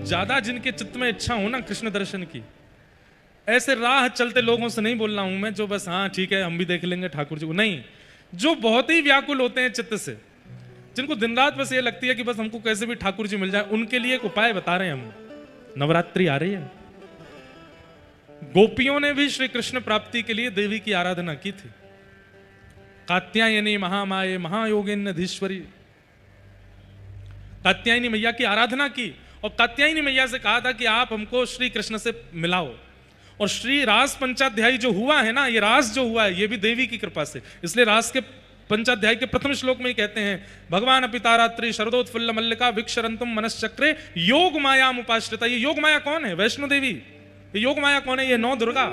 ज्यादा जिनके चित्त में इच्छा हो ना कृष्ण दर्शन की, ऐसे राह चलते लोगों से नहीं बोल रहा हूं मैं, जो बस हाँ ठीक है हम भी देख लेंगे ठाकुर जी को, नहीं, जो बहुत ही व्याकुल होते हैं चित्त से, जिनको दिन रात बस ये लगती है कि बस हमको कैसे भी ठाकुर जी मिल जाए, उनके लिए एक उपाय बता रहे हैं हम। नवरात्रि आ रही है, गोपियों ने भी श्री कृष्ण प्राप्ति के लिए देवी की आराधना की थी। कात्यायनी महामाये महायोगिन्यधीश्वरी, कात्यायनी मैया की आराधना की और कात्यायनी मैया से कहा था कि आप हमको श्री कृष्ण से मिलाओ। और श्री रास पंचाध्यायी जो हुआ है ना, ये रास जो हुआ है ये भी देवी की कृपा से, इसलिए रास के पंचाध्याय के प्रथम श्लोक में ही कहते हैं, भगवान अपितारात्रि शरदोत्फुल्ल मल्लिका विक्षरंतुम मनश्चक्रे योग माया उपाश्रिता। ये योग माया कौन है? वैष्णो देवी। ये योग माया कौन है? ये नौ दुर्गा।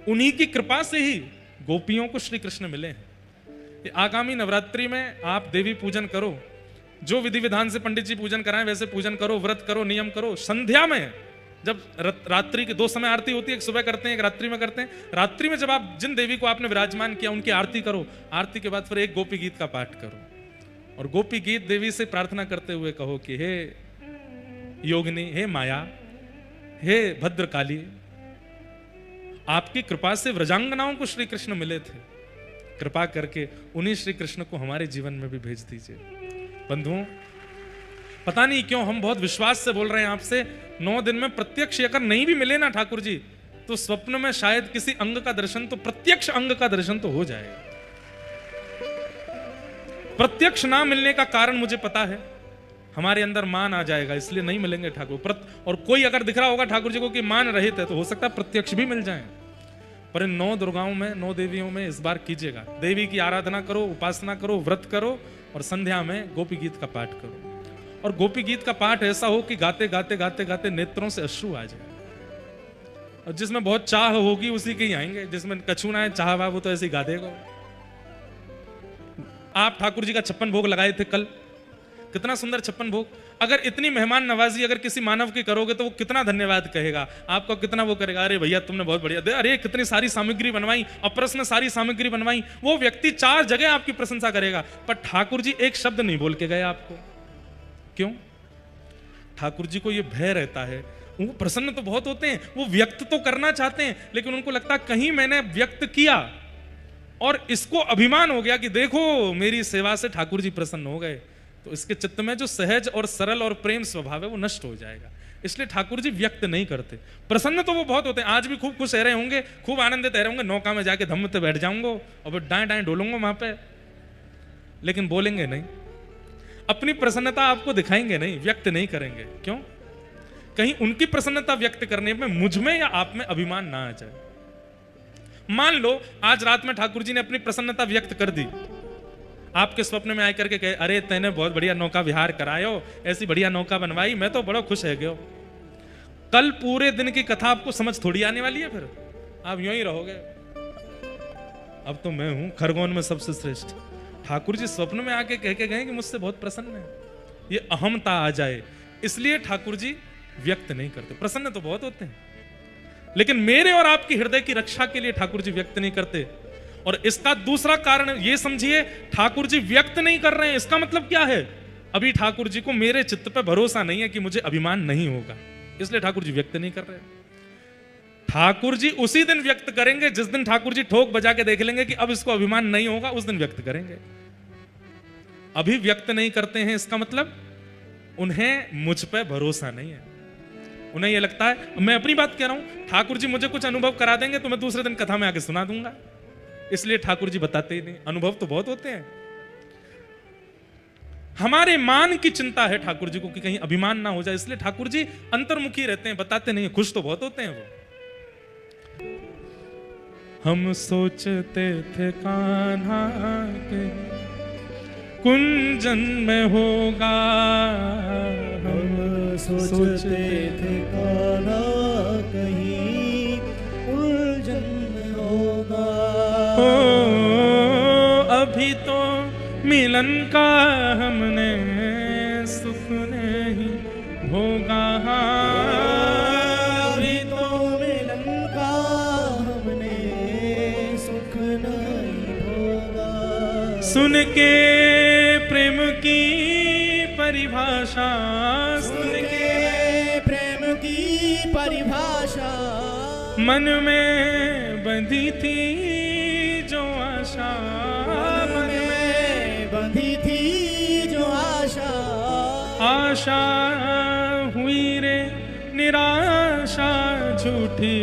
उन्हीं की कृपा से ही गोपियों को श्री कृष्ण मिले हैं। आगामी नवरात्रि में आप देवी पूजन करो, जो विधि विधान से पंडित जी पूजन कराएं वैसे पूजन करो, व्रत करो, नियम करो। संध्या में जब रात्रि की 2 समय आरती होती है, एक सुबह करते हैं एक रात्रि में करते हैं। रात्रि में जब आप जिन देवी को आपने विराजमान किया उनकी आरती करो, आरती के बाद फिर एक गोपी गीत का पाठ करो और गोपी गीत देवी से प्रार्थना करते हुए कहो कि हे योगिनी, हे माया, हे भद्रकाली, आपकी कृपा से व्रजांगनाओं को श्री कृष्ण मिले थे, कृपा करके उन्हीं श्री कृष्ण को हमारे जीवन में भी भेज दीजिए। बंधुओं, पता नहीं क्यों हम बहुत विश्वास से बोल रहे हैं आपसे, 9 दिन में प्रत्यक्ष अगर नहीं भी मिले ना ठाकुर जी, तो स्वप्न में शायद किसी अंग का दर्शन, तो प्रत्यक्ष अंग का दर्शन तो हो जाएगा। प्रत्यक्ष ना मिलने का कारण मुझे पता है, हमारे अंदर मान आ जाएगा, इसलिए नहीं मिलेंगे ठाकुर। और कोई अगर दिख रहा होगा ठाकुर जी को कि मान रहित है, तो हो सकता है प्रत्यक्ष भी मिल जाए। पर इन 9 दुर्गाओं में, 9 देवियों में इस बार कीजिएगा, देवी की आराधना करो, उपासना करो, व्रत करो और संध्या में गोपी गीत का पाठ करो। और गोपी गीत का पाठ ऐसा हो कि गाते गाते गाते गाते नेत्रों से अश्रु आ जाए। और जिसमें बहुत चाह होगी उसी के ही आएंगे, जिसमें कछु ना है चाह वो तो ऐसे ही गा देगा। आप ठाकुर जी का 56 भोग लगाए थे कल, कितना सुंदर 56 भोग। अगर इतनी मेहमान नवाजी अगर किसी मानव की करोगे तो वो कितना धन्यवाद कहेगा, आपको कितना वो करेगा, अरे भैया तुमने बहुत बढ़िया, अरे कितनी सारी सामग्री बनवाई, अप्रश्न सारी सामग्री बनवाई। वो व्यक्ति 4 जगह आपकी प्रशंसा करेगा, पर ठाकुर जी एक शब्द नहीं बोल के गए आपको। क्यों? ठाकुर जी को ये भय रहता है। वो प्रसन्न तो बहुत होते हैं, वो व्यक्त तो करना चाहते हैं, लेकिन उनको लगता है कहीं मैंने व्यक्त किया और इसको अभिमान हो गया कि देखो मेरी सेवा से ठाकुर जी प्रसन्न हो गए, तो इसके चित्त में जो सहज और सरल और प्रेम स्वभाव है वो नष्ट हो जाएगा। इसलिए ठाकुर जी व्यक्त नहीं करते। प्रसन्न तो वो बहुत होते हैं, आज भी खूब खुश रह रहे होंगे, खूब आनंदित रह रहे होंगे, नौका में जाके धम्म पे बैठ जाऊंगा और दाएं दाएं डोलूंगा वहां पे, लेकिन बोलेंगे नहीं, अपनी प्रसन्नता आपको दिखाएंगे नहीं, व्यक्त नहीं करेंगे। क्यों? कहीं उनकी प्रसन्नता व्यक्त करने में मुझ में या आप में अभिमान ना आ जाए। मान लो आज रात में ठाकुर जी ने अपनी प्रसन्नता व्यक्त कर दी, आपके स्वप्न में आकर के कहे, अरे तैने बहुत बढ़िया नौका विहार करायो, ऐसी बढ़िया नौका बनवाई, मैं तो बड़ा खुश है गयो। कल पूरे दिन की कथा आपको समझ थोड़ी आने वाली है, फिर आप यूं ही रहोगे, अब तो मैं हूं खरगोन में सबसे श्रेष्ठ। ठाकुर जी स्वप्न में आके कह के गए कि मुझसे बहुत प्रसन्न है, ये अहमता आ जाए, इसलिए ठाकुर जी व्यक्त नहीं करते। प्रसन्न तो बहुत होते हैं, लेकिन मेरे और आपके हृदय की रक्षा के लिए ठाकुर जी व्यक्त नहीं करते। और इसका दूसरा कारण ये समझिए, ठाकुर जी व्यक्त नहीं कर रहे हैं, इसका मतलब क्या है? अभी ठाकुर जी को मेरे चित्त पे भरोसा नहीं है कि मुझे अभिमान नहीं होगा, इसलिए ठाकुर जी व्यक्त नहीं कर रहे। ठाकुर जी उसी दिन व्यक्त करेंगे जिस दिन ठाकुर जी ठोक बजा के देख लेंगे कि अब इसको अभिमान नहीं होगा, उस दिन व्यक्त करेंगे। अभी व्यक्त नहीं करते हैं, इसका मतलब उन्हें मुझ पे भरोसा नहीं है। उन्हें यह लगता है, मैं अपनी बात कह रहा हूं, ठाकुर जी मुझे कुछ अनुभव करा देंगे तो मैं दूसरे दिन कथा में आके सुना दूंगा, इसलिए ठाकुर जी बताते ही नहीं। अनुभव तो बहुत होते हैं, हमारे मान की चिंता है ठाकुर जी को कि कहीं अभिमान ना हो जाए, इसलिए ठाकुर जी अंतर्मुखी रहते हैं, बताते नहीं। खुश तो बहुत होते हैं वो। हम सोचते थे कान्हा के कुंजन में होगा, हम सोचते थे कान्हा कहीं उलझन में होगा। अभी तो मिलन का हमने सुख नहीं भोगा, अभी तो मिलन का हमने सुख नहीं भोगा। सुन के प्रेम की परिभाषा, सुन के मन में बंधी थी जो आशा, मन में बंधी थी जो आशा, आशा हुई रे निराशा, झूठी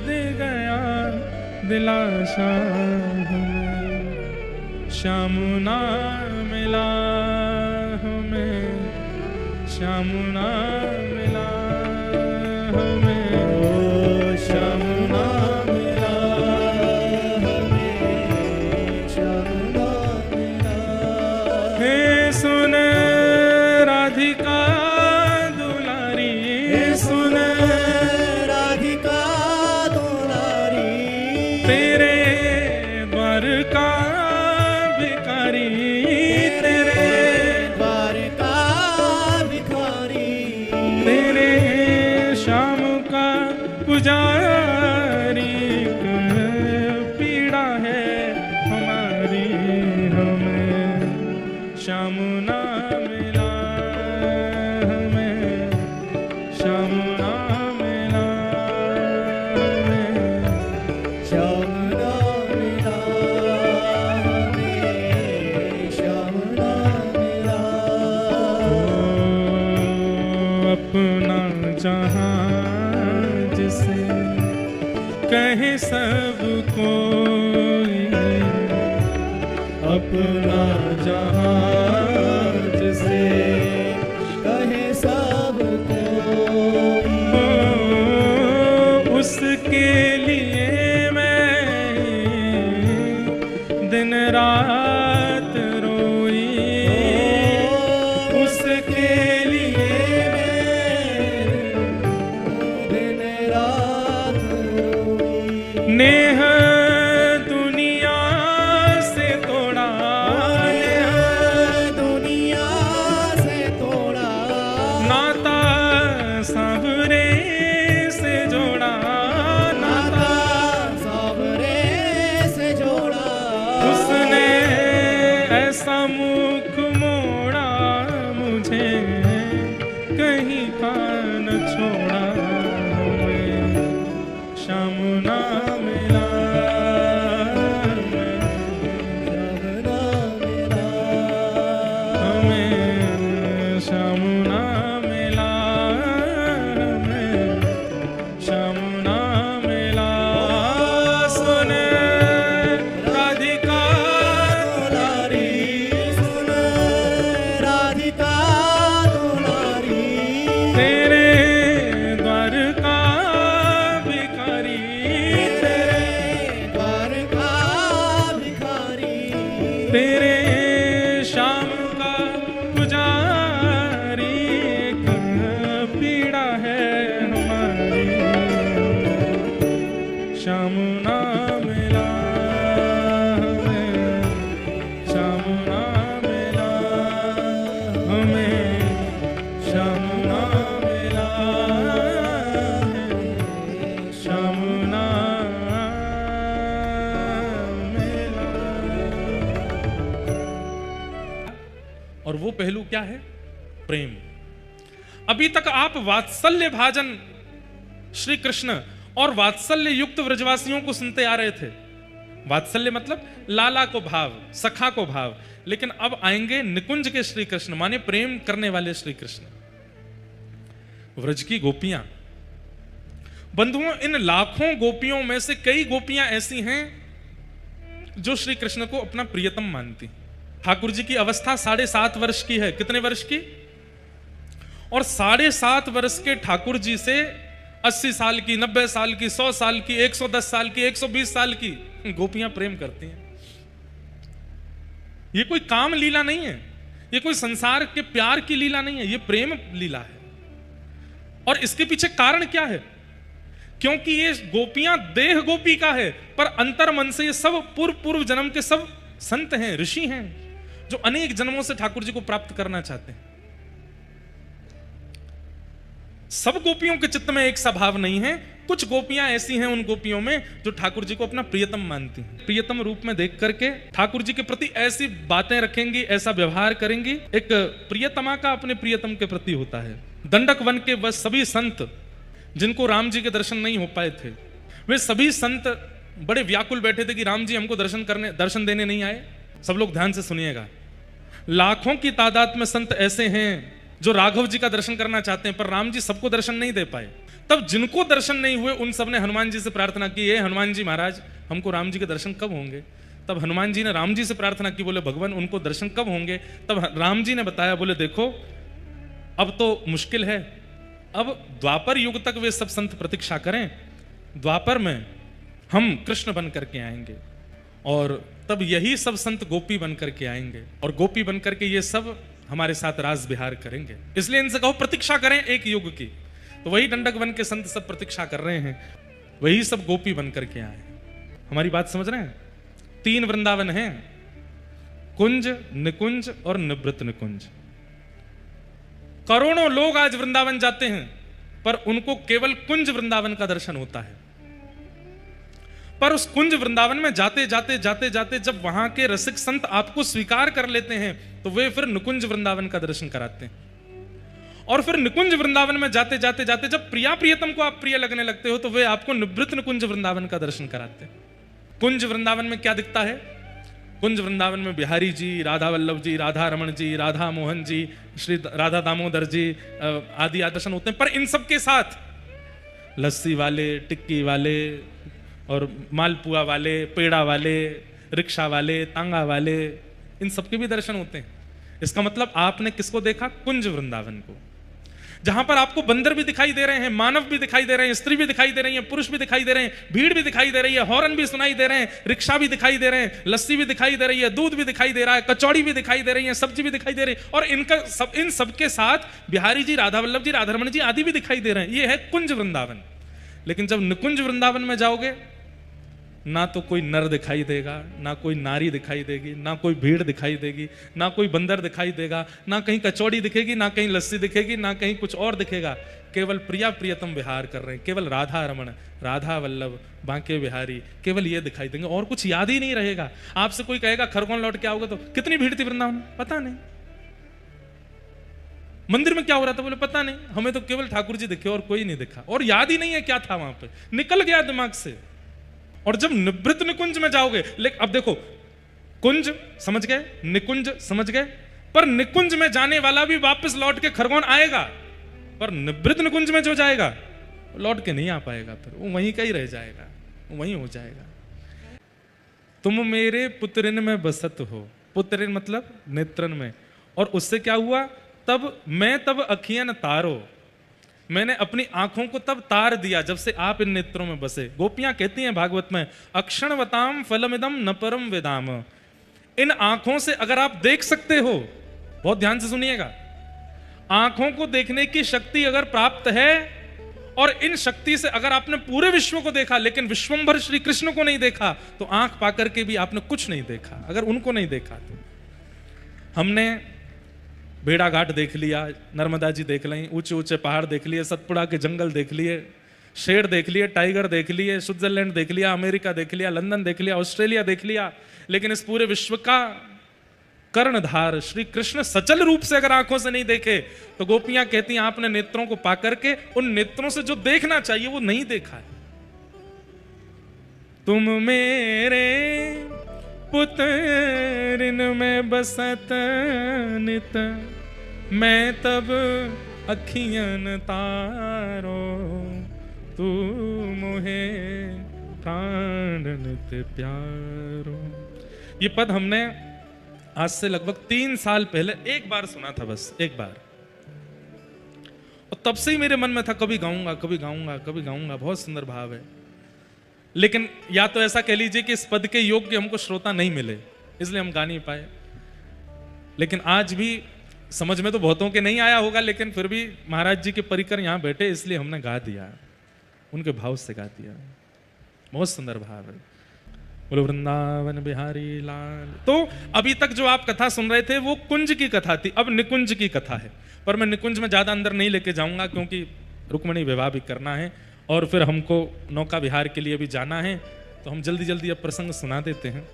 दे गया दिलासा हमें, श्याम ना मिला हमें, श्याम ना मिला हमें, ओ श्याम ना मिला हमें, श्याम ना मिला। हे सुन राधिका दुलारी, हे सुन राधिका दुलारी, तेरे द्वार का भिखारी, तेरे द्वार का भिखारी, तेरे श्याम का पुजारी, पीड़ा है हमारी हमें, श्याम ना मिला हमें, श्याम ना मिला हमें, श्याम ना मिला हमें, श्याम ना मिला। अपना जहां जिसे कहे सब कोई, अपना जहां जिसे कहे सब कोई, उसके लिए मैं दिन रात रोई, उसके लिए दिन रात रोई। नेह दुनिया से तोड़ा, नेह दुनिया से तोड़ा, नाता सांवरे से जोड़ा, नाता सावरे से जोड़ा, उसने ऐसा मुख मोड़ा, मुझे कहीं का न छोड़ा हमें, श्याम ना मिला हमें, श्याम ना मिला हमें, श्याम ना मिला हमें, श्याम ना मिला। सुन राधिका दुलारी, सुन राधिका दुलारी, तेरे द्वार का भिखारी, तेरे द्वार का भिखारी, तेरे श्याम का पुजारी, एक पीड़ा है हमारी, श्याम ना मिला हमें, श्याम ना मिला हमें, श्याम ना मिला हमें, श्याम ना मिला। और वो पहलू क्या है? प्रेम। अभी तक आप वात्सल्य भाजन श्री कृष्ण और वात्सल्य युक्त व्रजवासियों को सुनते आ रहे थे। वात्सल्य मतलब लाला को भाव, सखा को भाव। लेकिन अब आएंगे निकुंज के श्री कृष्ण, माने प्रेम करने वाले श्री कृष्ण, व्रज की गोपियां। बंधुओं, इन लाखों गोपियों में से कई गोपियां ऐसी हैं जो श्री कृष्ण को अपना प्रियतम मानती। ठाकुर जी की अवस्था 7.5 वर्ष की है। कितने वर्ष की? और 7.5 वर्ष के ठाकुर जी से 80 साल की, 90 साल की, 100 साल की, 110 साल की, 120 साल की गोपियां प्रेम करती हैं। ये कोई काम लीला नहीं है, ये कोई संसार के प्यार की लीला नहीं है, ये प्रेम लीला है। और इसके पीछे कारण क्या है? क्योंकि ये गोपियां देह गोपी का है, पर अंतर मन से ये सब पूर्व जन्म के सब संत हैं, ऋषि हैं, जो अनेक जन्मों से ठाकुर जी को प्राप्त करना चाहते हैं। सब गोपियों के चित्त में एक सा भाव नहीं है। कुछ गोपियां ऐसी हैं उन गोपियों में जो ठाकुर जी को अपना प्रियतम मानती हैं। प्रियतम रूप में देख करके ठाकुर जी के प्रति ऐसी बातें रखेंगी, ऐसा व्यवहार करेंगी। एक प्रियतमा का अपने प्रियतम के प्रति होता है। दंडक वन के वह सभी संत जिनको राम जी के दर्शन नहीं हो पाए थे, वे सभी संत बड़े व्याकुल बैठे थे कि राम जी हमको दर्शन देने नहीं आए। सब लोग ध्यान से सुनिएगा। लाखों की तादाद में संत ऐसे हैं जो राघव जी का दर्शन करना चाहते हैं, पर राम जी सबको दर्शन नहीं दे पाए। तब जिनको दर्शन नहीं हुए उन सब ने हनुमान जी से प्रार्थना की, हे हनुमान जी महाराज, हमको राम जी के दर्शन कब होंगे? तब हनुमान जी ने राम जी से प्रार्थना की, बोले भगवान उनको दर्शन कब होंगे? तब राम जी ने बताया, बोले देखो अब तो मुश्किल है, अब द्वापर युग तक वे सब संत प्रतीक्षा करें, द्वापर में हम कृष्ण बन करके आएंगे और तब यही सब संत गोपी बन करके आएंगे और गोपी बन करके ये सब हमारे साथ राज विहार करेंगे, इसलिए इनसे कहो प्रतीक्षा करें एक युग की। तो वही दंडक बन के संत सब प्रतीक्षा कर रहे हैं, वही सब गोपी बन करके आए। हमारी बात समझ रहे हैं? 3 वृंदावन हैं, कुंज, निकुंज और निवृत्त निकुंज। करोड़ों लोग आज वृंदावन जाते हैं, पर उनको केवल कुंज वृंदावन का दर्शन होता है। पर उस कुंज वृंदावन में जाते जाते जाते जाते जब वहां के रसिक संत आपको स्वीकार कर लेते हैं, तो वे फिर निकुंज वृंदावन का दर्शन कराते हैं। और फिर निकुंज वृंदावन में जाते जाते जाते जब प्रिया प्रियतम को आप प्रिय लगने लगते हो, तो वे आपको निवृत्त निकुंज वृंदावन का दर्शन कराते हैं। कुंज वृंदावन में क्या दिखता है? कुंज वृंदावन में बिहारी जी, राधा वल्लभ जी, राधा रमण जी, राधा मोहन जी, श्री राधा दामोदर जी आदि दर्शन होते हैं। पर इन सब के साथ लस्सी वाले, टिक्की वाले और मालपुआ वाले, पेड़ा वाले, रिक्शा वाले, तांगा वाले, इन सबके भी दर्शन होते हैं। इसका मतलब आपने किसको देखा? कुंज वृंदावन को, जहां पर आपको बंदर भी दिखाई दे रहे हैं, मानव भी दिखाई दे रहे हैं, स्त्री भी दिखाई दे रही है, पुरुष भी दिखाई दे रहे हैं, भीड़ भी दिखाई दे रही है, हॉर्न भी सुनाई दे रहे हैं, रिक्शा भी दिखाई दे रहे हैं, लस्सी भी दिखाई दे रही है, दूध भी दिखाई दे रहा है, कचौड़ी भी दिखाई दे रही है, सब्जी भी दिखाई दे रही है, और इन सबके साथ बिहारी जी, राधा वल्लभ जी, राधा रमण जी आदि भी दिखाई दे रहे हैं। ये है कुंज वृंदावन। लेकिन जब निकुंज वृंदावन में जाओगे, ना तो कोई नर दिखाई देगा, ना कोई नारी दिखाई देगी, ना कोई भीड़ दिखाई देगी, ना कोई बंदर दिखाई देगा, ना कहीं कचौड़ी दिखेगी, ना कहीं लस्सी दिखेगी, ना कहीं कुछ और दिखेगा। केवल प्रिया प्रियतम विहार कर रहे हैं, केवल राधा रमण, राधा वल्लभ, बांके बिहारी, केवल ये दिखाई देंगे और कुछ याद ही नहीं रहेगा। आपसे कोई कहेगा खरगोन लौट के आओगे, तो कितनी भीड़ थी वृंदावन? पता नहीं। मंदिर में क्या हो रहा था? बोले पता नहीं, हमें तो केवल ठाकुर जी दिखे और कोई नहीं दिखा, और याद ही नहीं है क्या था वहां पे, निकल गया दिमाग से। और जब निवृत्त निकुंज में जाओगे, लेकिन अब देखो, कुंज समझ गए, निकुंज समझ गए, पर निकुंज में जाने वाला भी वापस लौट के खरगोन आएगा, पर निवृत्त निकुंज में जो जाएगा लौट के नहीं आ पाएगा, फिर वो वहीं का ही रह जाएगा, वो वहीं हो जाएगा। तुम मेरे पुत्रिन में बसत हो, पुत्रिन मतलब नेत्रन में, और उससे क्या हुआ? तब अखियन तारो, मैंने अपनी आंखों को तब तार दिया जब से आप इन नेत्रों में बसे। गोपियां कहती हैं भागवत में, अक्षणवताम फलमिदम न परम वेदाम। इन आंखों से अगर आप देख सकते हो, बहुत ध्यान से सुनिएगा, आंखों को देखने की शक्ति अगर प्राप्त है, और इन शक्ति से अगर आपने पूरे विश्व को देखा लेकिन विश्वंभर श्री कृष्ण को नहीं देखा, तो आंख पाकर के भी आपने कुछ नहीं देखा। अगर उनको नहीं देखा तो हमने भेड़ा घाट देख लिया, नर्मदा जी देख ली, ऊंचे ऊंचे पहाड़ देख लिए, सतपुड़ा के जंगल देख लिए, शेर देख लिए, टाइगर देख लिए, स्विट्जरलैंड देख लिया, अमेरिका देख लिया, लंदन देख लिया, ऑस्ट्रेलिया देख लिया, लेकिन इस पूरे विश्व का कर्णधार श्री कृष्ण सचल रूप से अगर आंखों से नहीं देखे, तो गोपियां कहती हैं आपने नेत्रों को पाकर के उन नेत्रों से जो देखना चाहिए वो नहीं देखा है। तुम मेरे पुत्रिन में बसत नित, मैं तब अखियन तारो, तू मोहे प्राण नित प्यारो। ये पद हमने आज से लगभग 3 साल पहले एक बार सुना था, बस एक बार, और तब से ही मेरे मन में था कभी गाऊंगा, कभी गाऊंगा, कभी गाऊंगा। बहुत सुंदर भाव है, लेकिन या तो ऐसा कह लीजिए कि इस पद के योग्य हमको श्रोता नहीं मिले, इसलिए हम गा नहीं पाए। लेकिन आज भी समझ में तो बहुतों के नहीं आया होगा, लेकिन फिर भी महाराज जी के परिकर यहां बैठे इसलिए हमने गा दिया, उनके भाव से गा दिया। बहुत सुंदर भाव है। बोलो वृंदावन बिहारी लाल। तो अभी तक जो आप कथा सुन रहे थे वो कुंज की कथा थी, अब निकुंज की कथा है। पर मैं निकुंज में ज्यादा अंदर नहीं लेके जाऊंगा, क्योंकि रुक्मिणी विवाह भी करना है और फिर हमको नौका विहार के लिए भी जाना है, तो हम जल्दी जल्दी अब प्रसंग सुना देते हैं।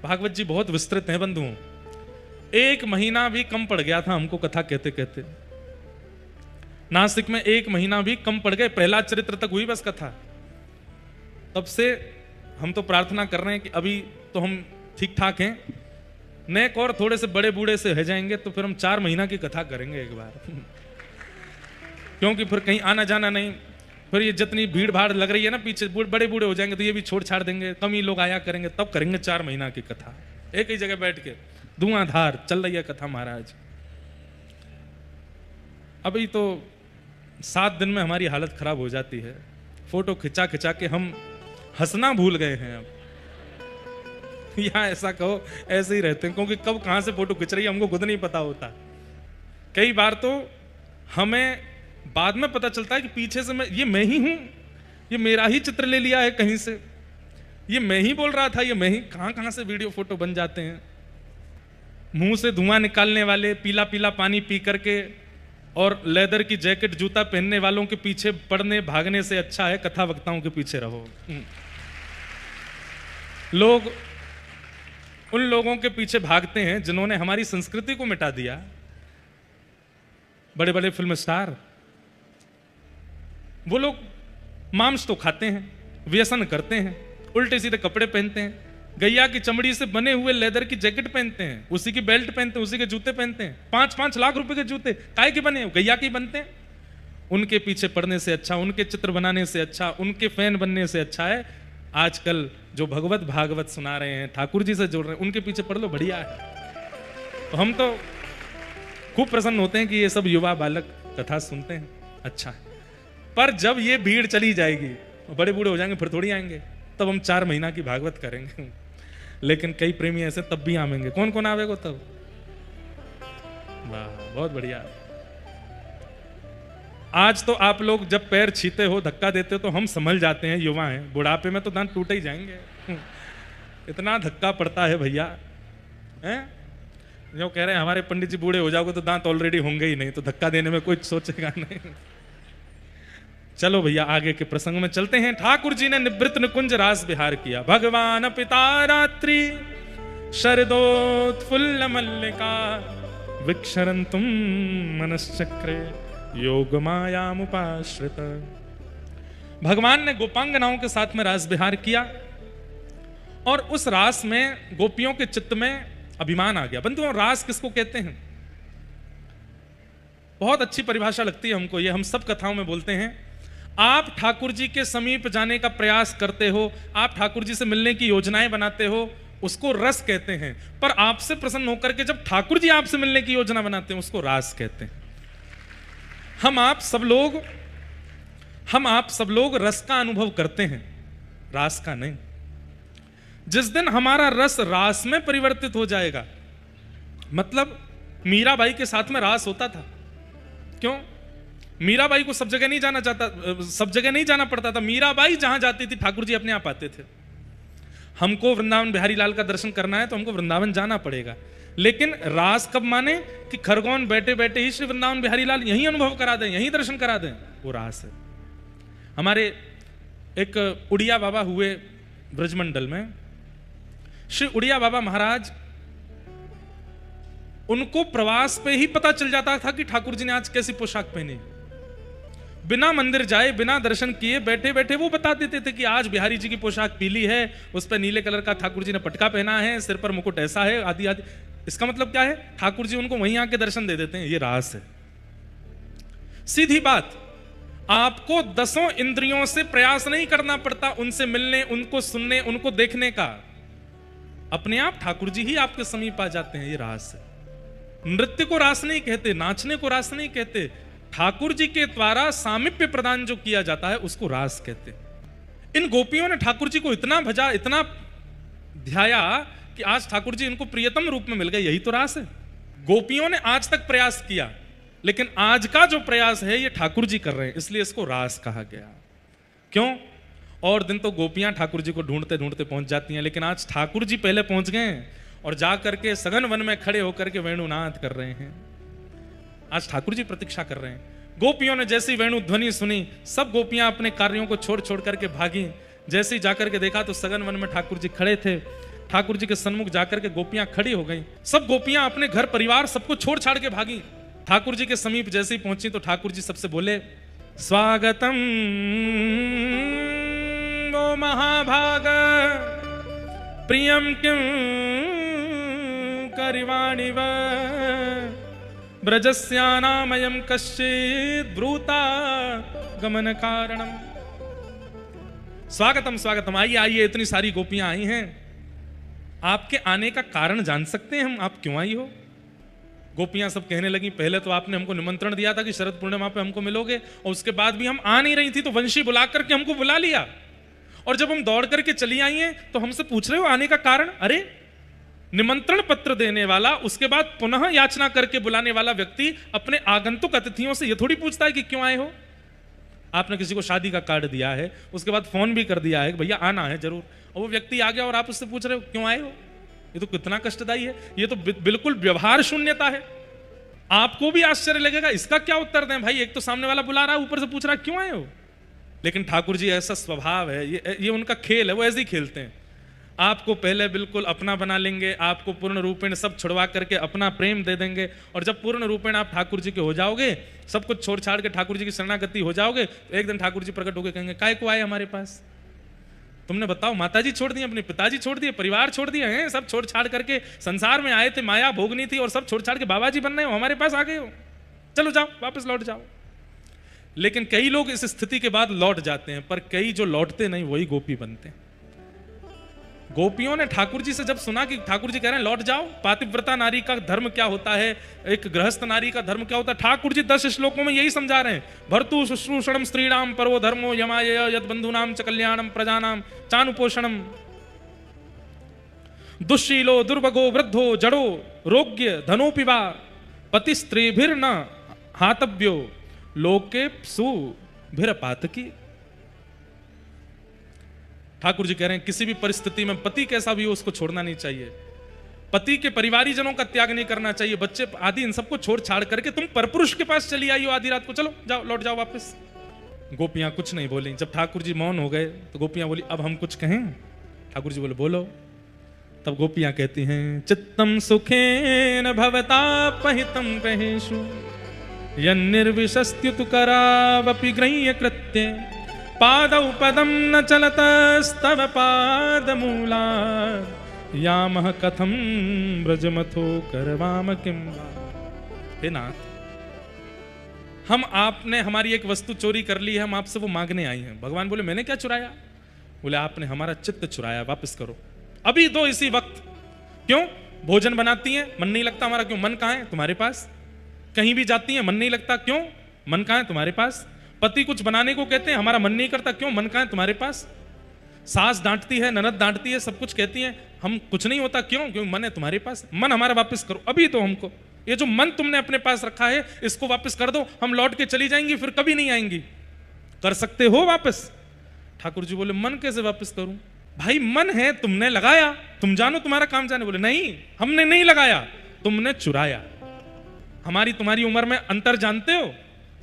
भागवत जी बहुत विस्तृत हैं बंधुओं, 1 महीना भी कम पड़ गया था हमको कथा कहते कहते। नासिक में 1 महीना भी कम पड़ गए, प्रहलाद चरित्र तक हुई बस कथा। तब से हम तो प्रार्थना कर रहे हैं कि अभी तो हम ठीक ठाक हैं, नेक और थोड़े से बड़े बूढ़े से रह जाएंगे तो फिर हम 4 महीना की कथा करेंगे एक बार क्योंकि फिर कहीं आना जाना नहीं, फिर ये जितनी भीड़ भाड़ लग रही है ना पीछे, बड़े बूढ़े हो जाएंगे तो ये भी छोड़ छाड़ देंगे, कम ही लोग आया करेंगे, तब करेंगे 4 महीना की कथा एक ही जगह बैठ के, धुआंधार चल रही है कथा महाराज। अभी तो 7 दिन में हमारी हालत खराब हो जाती है, फोटो खिंचा खिंचा के हम हंसना भूल गए हैं अब या ऐसा कहो ऐसे ही रहते हैं, क्योंकि कब कहां से फोटो खिंच रही है हमको खुद नहीं पता होता। कई बार तो हमें बाद में पता चलता है कि पीछे से ये मैं ही हूं, ये मेरा ही चित्र ले लिया है कहीं से, ये मैं ही बोल रहा था, ये मैं ही, कहां से वीडियो फोटो बन जाते हैं। मुंह से धुआं निकालने वाले, पीला पीला पानी पी करके और लेदर की जैकेट जूता पहनने वालों के पीछे पड़ने भागने से अच्छा है कथा वक्ताओं के पीछे रहो। लोग उन लोगों के पीछे भागते हैं जिन्होंने हमारी संस्कृति को मिटा दिया। बड़े बड़े फिल्म स्टार, वो लोग मांस तो खाते हैं, व्यसन करते हैं, उल्टे सीधे कपड़े पहनते हैं, गैया की चमड़ी से बने हुए लेदर की जैकेट पहनते हैं, उसी की बेल्ट पहनते हैं, उसी के जूते पहनते हैं, 5-5 लाख रुपए के जूते काय के बने, गैया के बनते हैं। उनके पीछे पड़ने से अच्छा, उनके चित्र बनाने से अच्छा, उनके फैन बनने से अच्छा है आजकल जो भगवत भागवत सुना रहे हैं, ठाकुर जी से जोड़ रहे हैं, उनके पीछे पड़ लो, बढ़िया है। तो हम तो खूब प्रसन्न होते हैं कि ये सब युवा बालक कथा सुनते हैं, अच्छा है। पर जब ये भीड़ चली जाएगी, बड़े बूढ़े हो जाएंगे, फिर थोड़ी आएंगे, तब हम 4 महीना की भागवत करेंगे। लेकिन कई प्रेमी ऐसे तब भी आवेंगे, कौन कौन आवेगा तब? वाह, बहुत बढ़िया। आज तो आप लोग जब पैर छीते हो, धक्का देते हो तो हम संभल जाते हैं, युवा हैं, बुढ़ापे में तो दांत टूटे ही जाएंगे। इतना धक्का पड़ता है भैया, हैं? जो कह रहे हैं हमारे पंडित जी बूढ़े हो जाओगे तो दांत ऑलरेडी होंगे ही नहीं, तो धक्का देने में कोई सोचेगा नहीं। चलो भैया आगे के प्रसंग में चलते हैं। ठाकुर जी ने निवृत्त निकुंज रास विहार किया। भगवान पिता रात्रि शरदोत्फुल्ल मल्लिका विक्षरंतुम मनश्चक्रे योग मायामुपाश्रित। भगवान ने गोपांगनाओं के साथ में रास विहार किया और उस रास में गोपियों के चित्त में अभिमान आ गया। बंधुओं, रास किसको कहते हैं? बहुत अच्छी परिभाषा लगती है हमको, ये हम सब कथाओं में बोलते हैं। आप ठाकुर जी के समीप जाने का प्रयास करते हो, आप ठाकुर जी से मिलने की योजनाएं बनाते हो, उसको रस कहते हैं। पर आपसे प्रसन्न होकर के जब ठाकुर जी आपसे मिलने की योजना बनाते हैं, उसको रास कहते हैं। हम आप सब लोग रस का अनुभव करते हैं, रास का नहीं। जिस दिन हमारा रस रास में परिवर्तित हो जाएगा, मतलब मीराबाई के साथ में रास होता था, क्यों? मीराबाई को सब जगह नहीं जाना पड़ता था। मीराबाई जहां जाती थी ठाकुर जी अपने आप आते थे। हमको वृंदावन बिहारी लाल का दर्शन करना है तो हमको वृंदावन जाना पड़ेगा। लेकिन रास कब माने कि खरगोन बैठे बैठे ही श्री वृंदावन बिहारी लाल यही अनुभव करा दें, यही दर्शन करा दें, वो रास है। हमारे एक उड़िया बाबा हुए ब्रजमंडल में, श्री उड़िया बाबा महाराज, उनको प्रवास पे ही पता चल जाता था कि ठाकुर जी ने आज कैसी पोशाक पहनी। बिना मंदिर जाए, बिना दर्शन किए, बैठे बैठे वो बता देते थे कि आज बिहारी जी की पोशाक पीली है, उस पर नीले कलर का ठाकुर जी ने पटका पहना है, सिर पर मुकुट ऐसा है, आदि आदि। इसका मतलब क्या है? ठाकुर जी उनको वहीं आके दर्शन दे देते हैं, ये रास है। सीधी बात, आपको 10 इंद्रियों से प्रयास नहीं करना पड़ता उनसे मिलने, उनको सुनने, उनको देखने का। अपने आप ठाकुर जी ही आपके समीप आ जाते हैं, ये रास है। नृत्य को रास नहीं कहते, नाचने को रास नहीं कहते, ठाकुर जी के द्वारा सामीप्य प्रदान जो किया जाता है उसको रास कहते। इन गोपियों ने ठाकुर जी को इतना भजा, इतना ध्याया कि आज ठाकुर जी इनको प्रियतम रूप में मिल गए, यही तो रास है। गोपियों ने आज तक प्रयास किया, लेकिन आज का जो प्रयास है ये ठाकुर जी कर रहे हैं, इसलिए इसको रास कहा गया। क्यों? और दिन तो गोपियां ठाकुर जी को ढूंढते ढूंढते पहुंच जाती हैं, लेकिन आज ठाकुर जी पहले पहुंच गए और जा करके सघन वन में खड़े होकर के वेणुनाद कर रहे हैं। आज ठाकुर जी प्रतीक्षा कर रहे हैं। गोपियों ने जैसी वेणु ध्वनि सुनी, सब गोपियां अपने कार्यों को छोड़ छोड़ करके भागी। जैसे ही जाकर के देखा तो सघन वन में ठाकुर जी खड़े थे। ठाकुर जी के सन्मुख जाकर के गोपियां खड़ी हो गई। सब गोपियां अपने घर परिवार सबको छोड़ छाड़ के भागी। ठाकुर जी के समीप जैसे ही पहुंची तो ठाकुर जी सबसे बोले, स्वागतम वो महाभाग प्रियम किं करिवाणि व ब्रजस्यानामयं कश्चित् ब्रूता गमन कारणम। स्वागतम स्वागतम, आइए आइए, इतनी सारी गोपियां आई हैं, आपके आने का कारण जान सकते हैं हम, आप क्यों आई हो? गोपियां सब कहने लगी, पहले तो आपने हमको निमंत्रण दिया था कि शरद पूर्णिमा पे हमको मिलोगे, और उसके बाद भी हम आ नहीं रही थी तो वंशी बुला करके हमको बुला लिया, और जब हम दौड़ करके चली आई हैं तो हमसे पूछ रहे हो आने का कारण। अरे निमंत्रण पत्र देने वाला, उसके बाद पुनः याचना करके बुलाने वाला व्यक्ति अपने आगंतुक अतिथियों से यह थोड़ी पूछता है कि क्यों आए हो। आपने किसी को शादी का कार्ड दिया है, उसके बाद फोन भी कर दिया है कि भैया आना है जरूर, और वो व्यक्ति आ गया और आप उससे पूछ रहे हो क्यों आए हो। ये तो कितना कष्टदायी है, ये तो बिल्कुल व्यवहार शून्यता है। आपको भी आश्चर्य लगेगा इसका क्या उत्तर दें भाई, एक तो सामने वाला बुला रहा है, ऊपर से पूछ रहा है क्यों आए हो। लेकिन ठाकुर जी ऐसा स्वभाव है, ये उनका खेल है, वो ऐसे ही खेलते हैं। आपको पहले बिल्कुल अपना बना लेंगे, आपको पूर्ण रूपेण सब छुड़वा करके अपना प्रेम दे देंगे, और जब पूर्ण रूपेण आप ठाकुर जी के हो जाओगे, सब कुछ छोड़ छाड़ के ठाकुर जी की शरणागति हो जाओगे, तो एक दिन ठाकुर जी प्रकट होकर कहेंगे काय को आए हमारे पास, तुमने बताओ माताजी छोड़ दिए, अपने पिताजी छोड़ दिए, परिवार छोड़ दिए हैं, सब छोड़ छाड़ करके संसार में आए थे, माया भोगनी थी, और सब छोड़ छाड़ के बाबा जी बन रहे हो, हमारे पास आ गए हो, चलो जाओ वापस लौट जाओ। लेकिन कई लोग इस स्थिति के बाद लौट जाते हैं, पर कई जो लौटते नहीं वही गोपी बनते हैं। गोपियों ने ठाकुर जी से जब सुना कि ठाकुर जी कह रहे हैं लौट जाओ, पातिव्रता नारी का धर्म क्या होता है, एक गृहस्थ नारी का धर्म क्या होता है, ठाकुर जी 10 श्लोकों में यही समझा रहे हैं। भर्तु शुश्रूषणम स्त्रीणाम परवो धर्मो यमाय यद बंधुनाम च कल्याणम प्रजानाम चानुपोषणम दुश्शीलो दुर्भगो वृद्धो जड़ो रोग्य धनोपिवा पति स्त्रीभिर्न हातव्यो लोके सु भिरपातकी। ठाकुर जी कह रहे हैं किसी भी परिस्थिति में पति कैसा भी हो उसको छोड़ना नहीं चाहिए, पति के परिवारी जनों का त्याग नहीं करना चाहिए, बच्चे आदि इन सबको छोड़ छाड़ करके तुम परपुरुष के पास चली आई हो आधी रात को, चलो जाओ लौट जाओ वापस। गोपियां कुछ नहीं बोली। जब ठाकुर जी मौन हो गए तो गोपियां बोली अब हम कुछ कहें। ठाकुर जी बोले बोलो। तब गोपियां कहती हैं चित्तम सुखेन भवतापहितं कहेषु यन्निर्विशस्त्युत करावपि गृह्य कृत्ये पादौ पदं न चलतस्तव पादमूला यामः कथं ब्रजमथो करवाम किं वा। हे नाथ, हम आपने हमारी एक वस्तु चोरी कर ली है, हम आपसे वो मांगने आई हैं। भगवान बोले मैंने क्या चुराया? बोले आपने हमारा चित्त चुराया, वापस करो अभी दो इसी वक्त। क्यों? भोजन बनाती हैं मन नहीं लगता हमारा, क्यों? मन कहाँ है? तुम्हारे पास। कहीं भी जाती हैं मन नहीं लगता, क्यों? मन कहाँ है? तुम्हारे पास। पति कुछ बनाने को कहते हैं हमारा मन नहीं करता, क्यों? मन कहाँ है? तुम्हारे पास। सास डांटती है, ननद डांटती है, सब कुछ कहती है, हम कुछ नहीं होता, क्यों? क्यों? मन है तुम्हारे पास। मन हमारा वापस करो अभी तो हमको। ये जो मन तुमने अपने पास रखा है इसको वापस कर दो, हम लौट के चली जाएंगी, फिर कभी नहीं आएंगी। कर सकते हो वापस? ठाकुर जी बोले मन कैसे वापस करूं? भाई मन है, तुमने लगाया, तुम जानो तुम्हारा काम जाने। बोले नहीं, हमने नहीं लगाया, तुमने चुराया। हमारी तुम्हारी उम्र में अंतर जानते हो?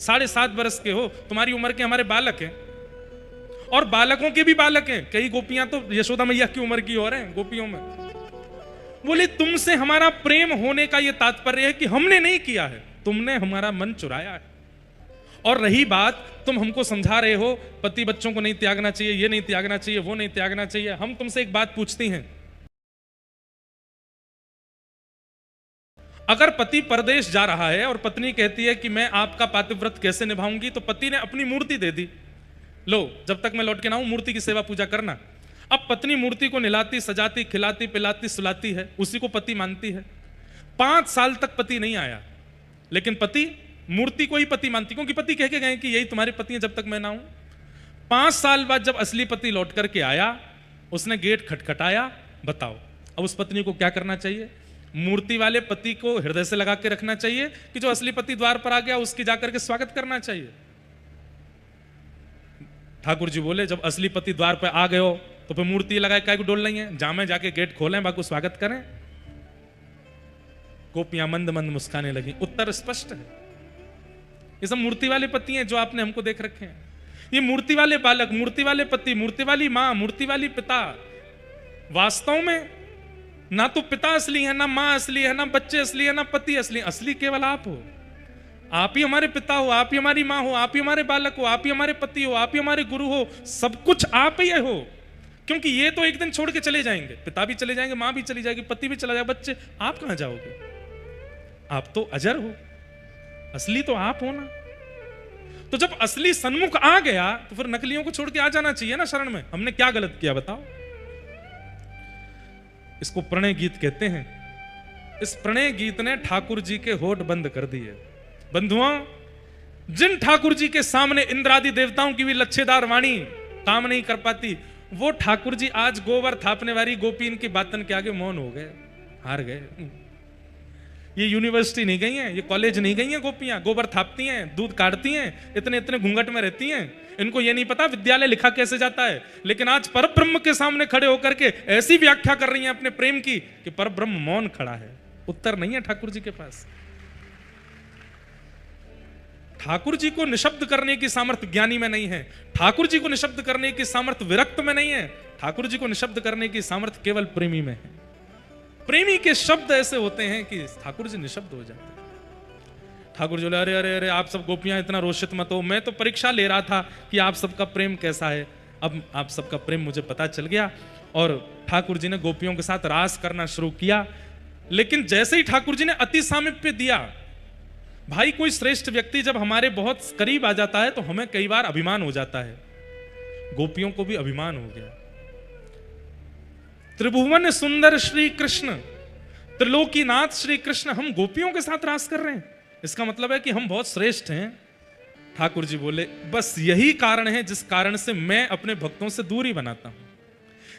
7.5 बरस के हो, तुम्हारी उम्र के हमारे बालक हैं, और बालकों के भी बालक हैं। कई गोपियां तो यशोदा मैया की उम्र की हो रहे हैं गोपियों में। बोले तुमसे हमारा प्रेम होने का यह तात्पर्य है कि हमने नहीं किया है, तुमने हमारा मन चुराया है। और रही बात तुम हमको समझा रहे हो पति बच्चों को नहीं त्यागना चाहिए, ये नहीं त्यागना चाहिए, वो नहीं त्यागना चाहिए। हम तुमसे एक बात पूछती हैं, अगर पति परदेश जा रहा है और पत्नी कहती है कि मैं आपका पातिव्रत कैसे निभाऊंगी, तो पति ने अपनी मूर्ति दे दी, लो जब तक मैं लौट के ना आऊं मूर्ति की सेवा पूजा करना। अब पत्नी मूर्ति को निलाती सजाती खिलाती पिलाती सुलाती है, उसी को पति मानती है। 5 साल तक पति नहीं आया, लेकिन पति मूर्ति को ही पति मानती, क्योंकि पति कह के गए कि यही तुम्हारी पति है जब तक मैं ना आऊं। 5 साल बाद जब असली पति लौट करके आया, उसने गेट खटखटाया। बताओ अब उस पत्नी को क्या करना चाहिए? मूर्ति वाले पति को हृदय से लगा के रखना चाहिए कि जो असली पति द्वार पर आ गया उसकी जाकर के स्वागत करना चाहिए? ठाकुर जी बोले जब असली पति द्वार पर आ गए हो तो फिर मूर्ति लगाए काय को डोल नहीं है, जामे जाके गेट खोलें, बाकी स्वागत करें। गोपियां मंद मंद मुस्काने लगी। उत्तर स्पष्ट है, ये सब मूर्ति वाले पति हैं जो आपने हमको देख रखे हैं। ये मूर्ति वाले बालक, मूर्ति वाले पति, मूर्ति वाली मां, मूर्ति वाली पिता, वास्तव में ना तो पिता असली है, ना मां असली है, ना बच्चे असली है, ना पति असली। असली केवल आप हो। आप ही हमारे पिता हो, आप ही हमारी माँ हो, आप ही हमारे बालक हो, आप ही हमारे पति हो, आप ही हमारे गुरु हो, सब कुछ आप ही हो। क्योंकि ये तो एक दिन छोड़ के चले जाएंगे, पिता भी चले जाएंगे, माँ भी चली जाएगी, पति भी चला जाएगा, बच्चे, आप कहां जाओगे? आप तो अजर हो, असली तो आप हो ना। तो जब असली सन्मुख आ गया तो फिर नकलियों को छोड़ के आ जाना चाहिए ना शरण में। हमने क्या गलत किया बताओ? इसको प्रणय गीत कहते हैं। इस प्रणय गीत ने ठाकुर जी के होठ बंद कर दिए। बंधुओं, जिन ठाकुर जी के सामने इंद्रादि देवताओं की भी लच्छेदार वाणी काम नहीं कर पाती, वो ठाकुर जी आज गोबर थापने वाली गोपी इनकी बातन के आगे मौन हो गए, हार गए। ये यूनिवर्सिटी नहीं गई हैं, ये कॉलेज नहीं गई हैं गोपियां, गोबर थापती हैं, दूध काटती हैं, इतने इतने घूंघट में रहती हैं, इनको ये नहीं पता विद्यालय लिखा कैसे जाता है। लेकिन आज परब्रह्म के सामने खड़े होकर के ऐसी व्याख्या कर रही हैं अपने प्रेम की कि परब्रह्म मौन खड़ा है, उत्तर नहीं है ठाकुर जी के पास। ठाकुर जी को निशब्द करने की सामर्थ्य ज्ञानी में नहीं है, ठाकुर जी को निशब्द करने की सामर्थ्य विरक्त में नहीं है, ठाकुर जी को निशब्द करने की सामर्थ्य केवल प्रेमी में है। प्रेमी के शब्द ऐसे होते हैं कि ठाकुर जी निशब्द हो जाते हैं। ठाकुर जी बोले, अरे अरे अरे आप सब गोपियां इतना रोषित मत हो, मैं तो परीक्षा ले रहा था कि आप सबका प्रेम कैसा है। अब आप सबका प्रेम मुझे पता चल गया। और ठाकुर जी ने गोपियों के साथ रास करना शुरू किया। लेकिन जैसे ही ठाकुर जी ने अति सामीप्य दिया, भाई कोई श्रेष्ठ व्यक्ति जब हमारे बहुत करीब आ जाता है तो हमें कई बार अभिमान हो जाता है। गोपियों को भी अभिमान हो गया। त्रिभुवन सुंदर श्री कृष्ण, त्रिलोकीनाथ श्री कृष्ण, हम गोपियों के साथ रास कर रहे हैं, इसका मतलब है कि हम बहुत श्रेष्ठ हैं। ठाकुर जी बोले, बस यही कारण है जिस कारण से मैं अपने भक्तों से दूरी बनाता हूं,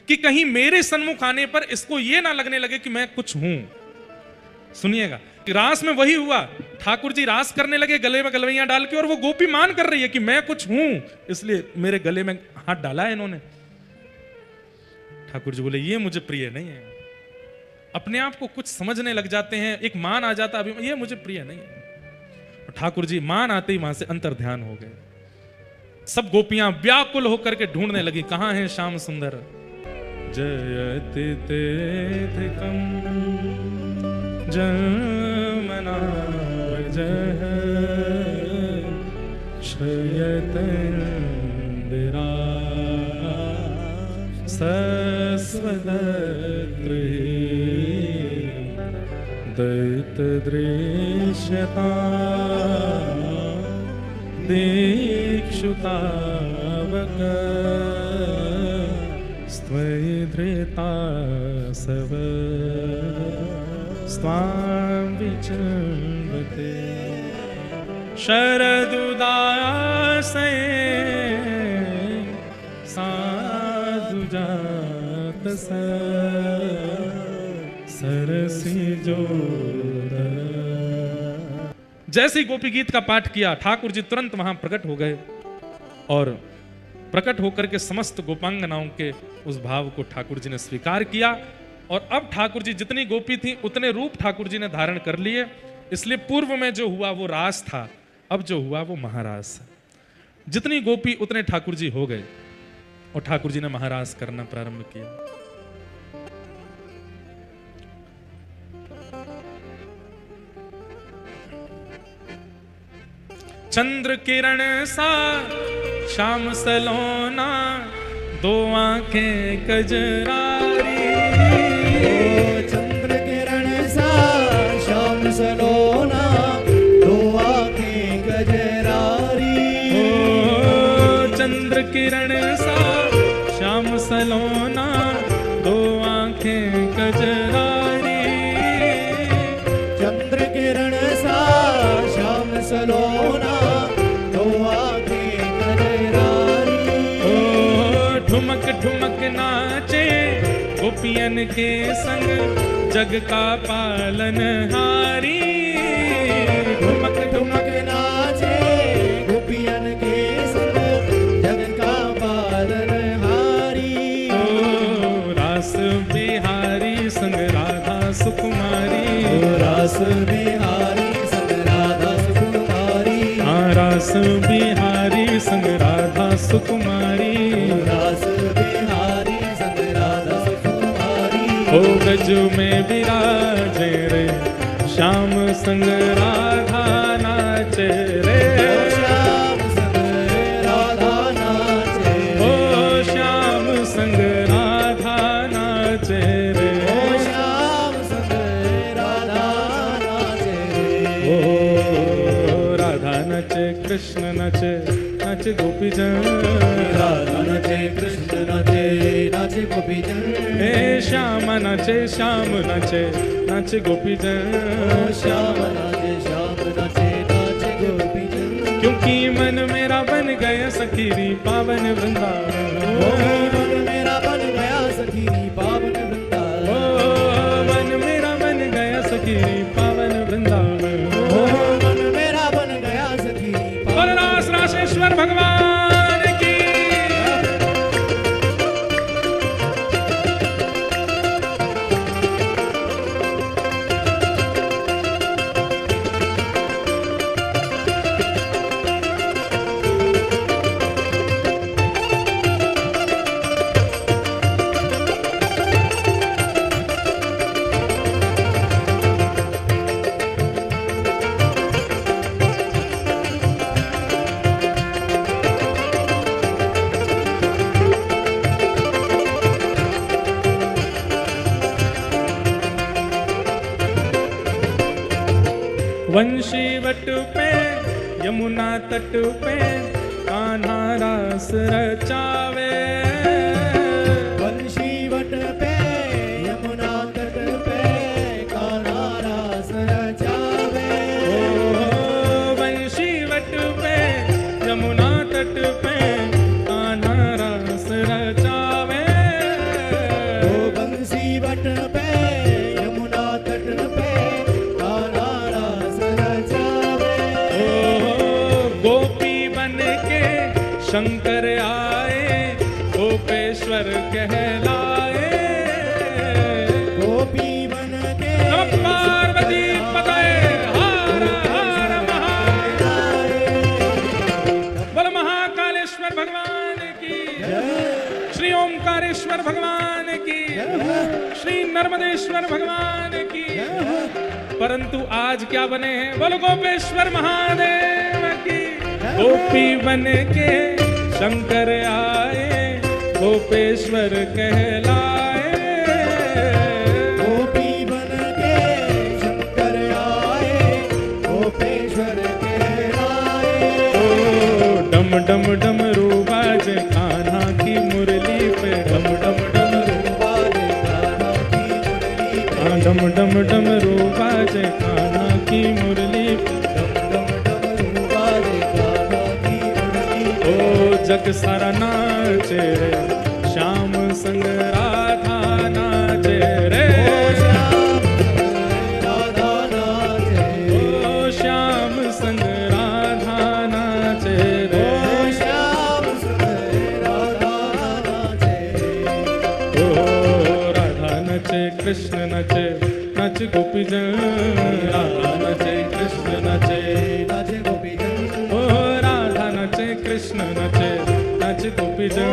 कि कहीं मेरे सन्मुख आने पर इसको यह ना लगने लगे कि मैं कुछ हूं। सुनिएगा, रास में वही हुआ, ठाकुर जी रास करने लगे गले में गलवैयां डाल के, और वो गोपी मान कर रही है कि मैं कुछ हूं, इसलिए मेरे गले में हाथ डाला है इन्होंने। ठाकुर जी बोले, ये मुझे प्रिय नहीं है। अपने आप को कुछ समझने लग जाते हैं, एक मान आ जाता है, ये मुझे प्रिय नहीं है। ठाकुर जी मान आते ही वहां से अंतर ध्यान हो गए। सब गोपियां व्याकुल होकर के ढूंढने लगी, कहां है श्याम सुंदर। जयति तेथिकम जमना जय शयतंदिरा सस्वदत्रे दैत दृश्यता दीक्षुतावक स्त्वयि धृता सव स्वां विचुम्बते शरदुदासे साधु जात सरसी जोदर। जैसे ही गोपी गीत का पाठ किया, ठाकुर जी तुरंत वहां प्रकट हो गए और प्रकट होकर के समस्त गोपांगनाओं के उस भाव को ठाकुर जी ने स्वीकार किया। और अब ठाकुर जी जितनी गोपी थी उतने रूप ठाकुर जी ने धारण कर लिए। इसलिए पूर्व में जो हुआ वो रास था, अब जो हुआ वो महारास है। जितनी गोपी उतने ठाकुर जी हो गए और ठाकुर जी ने महारास करना प्रारंभ किया। चंद्र किरण सा श्याम सलोना, दो आंखें कजरारी। चंद्र किरण सा श्याम सलोना, दो आंखें कजरारी। चंद्र किरण सा श्याम सलोना, दो आंखें कजरारी। चंद्र किरण सा श्याम सलोना, दो आंखें कजरारी। ठुमक ठुमक नाचे गोपियन के संग, जग का पालनहारी। ठुमक ठुमक नाचे गोपियन के संग, जग का पालनहारी। रास बिहारी संग राधा सुकुमारी। रास बिहारी संग राधा सुकुमारी। रास बिहारी संग राधा सुकुमारी। रास बिहारी संग राधा सुकुमारी। ओ गज में विराजे रे श्याम संग राधा नाचे कृष्ण नचे नच गोपी जन। राधा नचे कृष्ण नचे नाचे गोपी जन। हे श्याम नचे श्याम नचे नच गोपी जन। श्याम नाचे नाचे गोपी जन। क्योंकि मन मेरा बन गया सखीरी पावन वृंदावन। मन मेरा बन गया सखी पावन वृंदावन। मन मेरा बन गया सखीरी पावन वृंदावन। मन मेरा बन गया सखी बलरास राशेश्वर भगवान की। वंशी वट पे यमुना तट पे कान्हा रास रचावे। वंशी वट पे यमुना तट पे कान्हा रास रचावे। वंशी वट पे यमुना तट पे कान्हा रास रचावे। बंसी वट पे यमुना तट पे कान्हा रास रचावे। गोपी बन के शंकर आए गोपेश्वर कहलाए। गोपी बन के नमः पार्वती पतये हर हर महादेव। बोल महाकालेश्वर भगवान की। श्री ओंकारेश्वर भगवान की। श्री नर्मदेश्वर भगवान की। परंतु आज क्या बने हैं? बोलो गोपेश्वर महादेव की। गोपी बन के शंकर आए गोपेश्वर कहलाए। गोपी बन के शंकर आए गोपेश्वर कहलाए। डम डम डमरू बाजे कान्हा की मुरली पे। डम डम डमरू बाजे कान्हा की मुरली पे। डम डम डमरू बाजे कान्हा की मुरली पे। डम डमरू बाजे कान्हा की मुरली पे। ओ जग सारा नाचे रे श्याम संग राधा नाचे रे। राधा नाचे। ओ श्याम संग राधा नाचे रे। श्याम सुंदर राधा नाचे। ओ राधा नचे कृष्ण नचे नच गोपी जन। राधा नचे कृष्ण नचे नाचे गोपी जन। ओ राधा नचे कृष्ण नचे नच गोपी जन।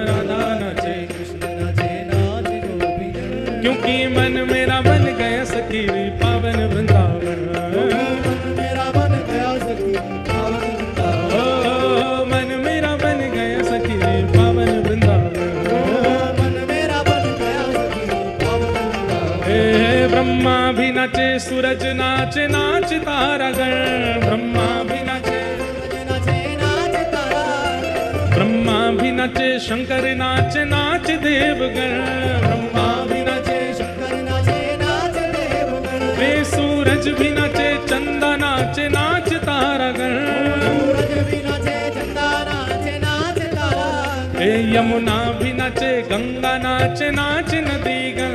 राधा नचे कृष्ण नाचे नाचे गोपी जन। क्योंकि मन मेरा बन गया सखीरी पावन वृंदावन। मन मेरा बन गया सखी पावन वृंदावन। ओ मन मेरा बन गया सखीरी पावन वृंदावन। मन मेरा बन गया सखी पावन वृंदावन। हे ब्रह्मा भी नाचे सूरज नाचे नाच तारागण। ब्रह्मा भी नाचे नाचे नाचे तारा। ब्रह्मा भी नाचे शंकर नाचे नाच देवगण। ब्रह्मा भी नाचे शंकर नाचे नाचे देवगण। वे सूरज भी नाचे चंदा नाचे नाच तारागण। सूरज भी नाचे चंदा नाचे नाचे तारा। हे यमुना भी नाचे गंगा नाचे नाच नदीगण।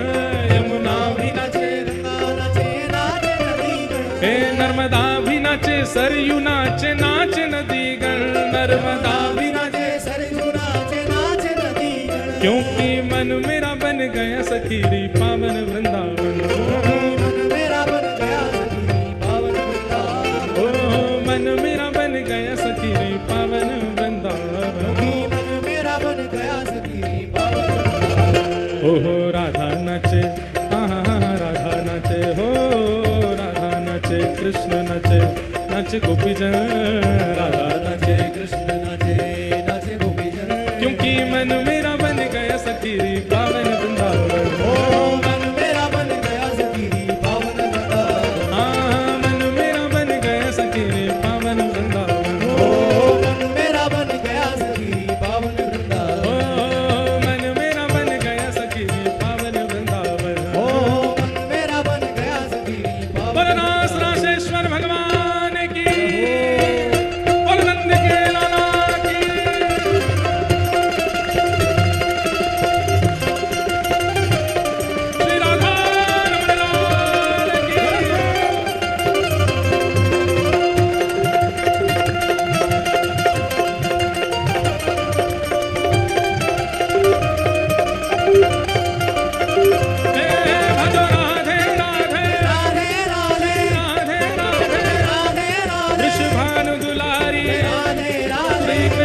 यमुना भी नाचे गंगा नाचे नाचे नदीगण। हे नर्मदा भी नाचे सरयू नाचे नाच नदीगण। नर्मदा भी नाचे सरयू नाचे नाचे नदीगण। क्योंकि मन मेरा बन गया सखीरी पावन वृंदावन। मन मेरा बन गया सखी पावन वृंदावन। ओ मन मेरा बन गया सखीरी पावन वृंदावन। मन मेरा बन गया सखी पावन वृंदावन। ओहो राधा नाचे हाँ राधा नाचे हो राधा नाचे कृष्ण नाचे नाच गोपी जन। राधा नाचे कृष्ण नाचे नाचे गोपी जन। क्योंकि मन मेरा बन गया सखीरी पावन वृंदावन। ओ मन मेरा बन गया सखी पावन वृंदावन। हाँ मन मेरा बन गया सखीरी पावन वृंदावन।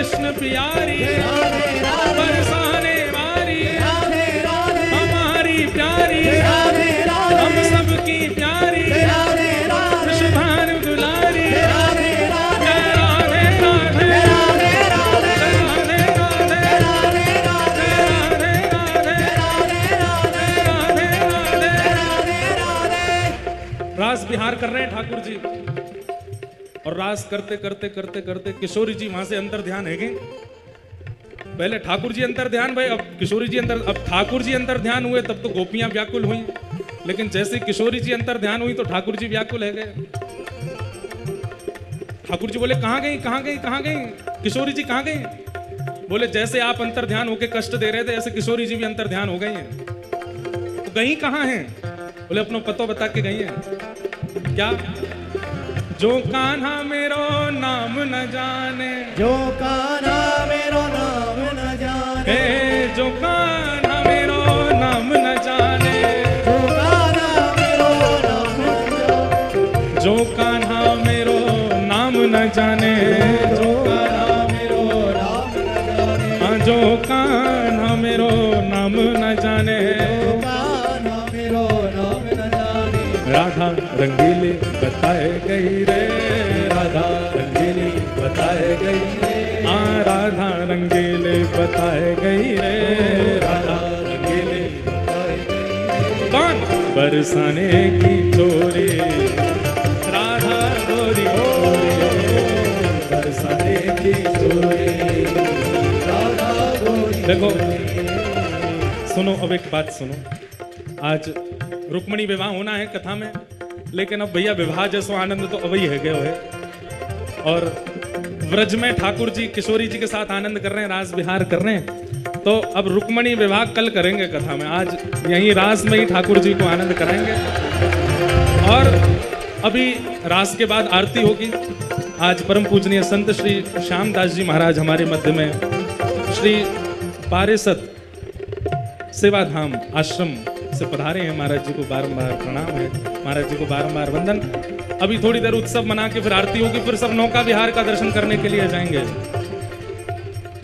कृष्ण प्यारी राधे राधे बरसाने वाली राधे राधे हमारी प्यारी राधे राधे हम सबकी प्यारी राधे राधे विश्वभानु दुलारी राधे राधे जय राधे राधे राधे राधे राधे राधे राधे राधे राधे राधे राधे राधे राधे राधे राधे रास विहार कर रहे हैं ठाकुर जी और रास करते करते करते करते किशोरी जी वहां से अंतर ध्यान है कि पहले ठाकुर जी अंतर ध्यान भाई, अब किशोरी जी अंतर, अब ठाकुर जी अंतर ध्यान हुए तब तो गोपियां व्याकुल हुई, लेकिन जैसे किशोरी जी अंतर ध्यान हुई तो ठाकुर जी व्याकुल है गए। ठाकुर जी बोले कहां गई कहां गई कहां गई, किशोरी जी कहां गई? बोले जैसे आप अंतर ध्यान होके कष्ट दे रहे थे ऐसे किशोरी जी भी अंतर ध्यान हो गई हैं। तो गई कहां हैं? बोले अपनो पतो बता के गई हैं। क्या? जो कान्हा मेरो नाम न जाने, जो कान्हा मेरो नाम न जाने हे जो कान्हा मेरो नाम न जाने, जो कान्हा मेरो नाम न जाने जो कान्हा मेरो नाम न जाने, जो कान्हा मेरो नाम न जाने हाँ जो कान्हा मेरो नाम न जाने, जो कान्हा मेरो नाम न जाने राधा रंगीली बताए गई रे, राधा रंगीली बताए गई रे हाँ राधा रंगीली बताए गई रे, राधा रंगीली बताए गई रे कौन? बरसाने की चोरी राधा गोरी बरसाने की चोरी राधा गोरी देखो सुनो, अब एक बात सुनो, आज रुक्मणी विवाह होना है कथा में, लेकिन अब भैया विवाह जैसो आनंद तो अभी है गए है। और व्रज में ठाकुर जी किशोरी जी के साथ आनंद कर रहे हैं, रास विहार कर रहे हैं, तो अब रुक्मणी विवाह कल करेंगे कथा में, आज यहीं रास में ही ठाकुर जी को आनंद कराएंगे। और अभी रास के बाद आरती होगी। आज परम पूजनीय संत श्री श्यामदास जी महाराज हमारे मध्य में, श्री पारिसत सेवाधाम आश्रम से पधारे हैं। महाराज जी को बारंबार प्रणाम है, महाराज जी को बारंबार वंदन। अभी थोड़ी देर उत्सव मना के फिर आरती होगी, फिर सब नौका विहार का दर्शन करने के लिए जाएंगे।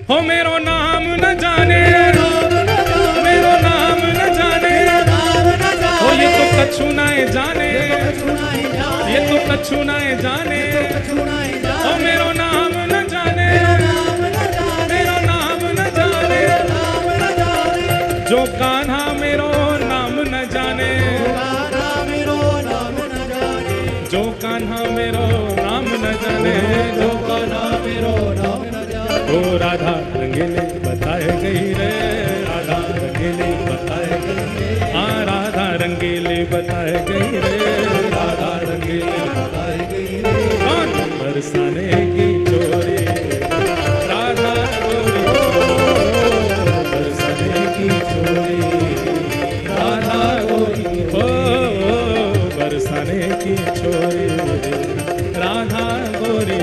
हो मेरो नाम न जाने, मेरो नाम न जाने, हो ये तो कछु नाए जाने, ये तो कछु नाए जाने, हो मेरो नाम न जाने, मेरो नाम न जाने, जो कान्हा मेरो नाम न जाने, जो कान्हा मेरो नाम न जाने, जो कान्हा मेरो नाम न जाने, ओ राधा रंगीली बताए गई रे, राधा रंगीली बताए गई रे, हाँ राधा रंगीली बताए गई रे, राधा रंगीली बताए गई रे, कौन? बरसाने की चोरी राधा गोरी, बरसाने की चोरी राधा गोरी, बरसाने की छोरी राधा गोरी,